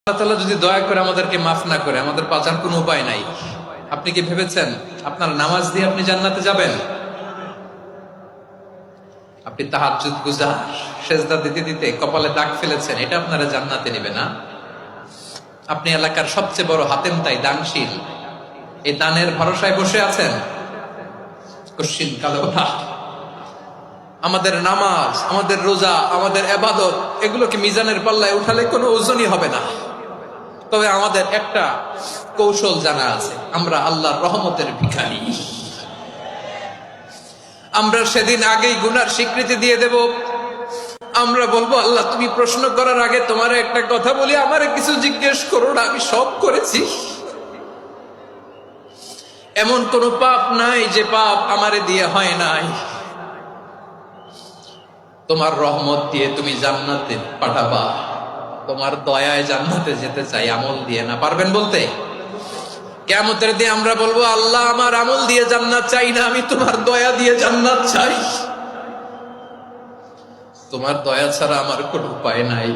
আল্লাহ তাআলা যদি দয়া করে আমাদেরকে মাফ না করে, আমাদের বাঁচার কোনো উপায় নাই। আপনি কি ভেবেছেন আপনার নামাজ দিয়ে আপনি জান্নাতে যাবেন? আপনি তাহাজ্জুদ গুজার, সেজদা দিতে দিতে কপালে দাগ ফেলেছেন, এটা আপনারা জান্নাতে নেবে না? আপনি এলাকার সবচেয়ে বড় হাতেম তাই দানশীল, এই দানের ভরসায় বসে আছেন কশিন কালো না। আমাদের নামাজ, আমাদের রোজা, আমাদের ইবাদত, এগুলোকে মিজানের পাল্লায় উঠালে কোনো ওজনই হবে না। তবে আমাদের একটা কৌশল জানা আছে, আমরা আল্লাহর রহমতের ভিখারি। আমরা সেদিন আগেই গুনার স্বীকৃতি দিয়ে দেব। আমরা বলবো, আল্লাহ তুমি প্রশ্ন করার আগে তোমার একটা কথা বলি, আমারে কিছু জিজ্ঞেস করো না, আমি সব করেছি। এমন কোন পাপ নাই যে পাপ আমারে দিয়ে হয় নাই। তোমার রহমত দিয়ে তুমি জান্নাতে পাঠাবা, তোমার দয়ায় জান্নাতে যেতে চাই, আমল দিয়ে না। পারবেন বলতে? কিয়ামতের দিন আমরা বলবো, আল্লাহ আমার আমল দিয়ে জান্নাত চাই না, আমি তোমার দয়া দিয়ে জান্নাত চাই। তোমার দয়া ছাড়া আমার কোনো উপায় নাই।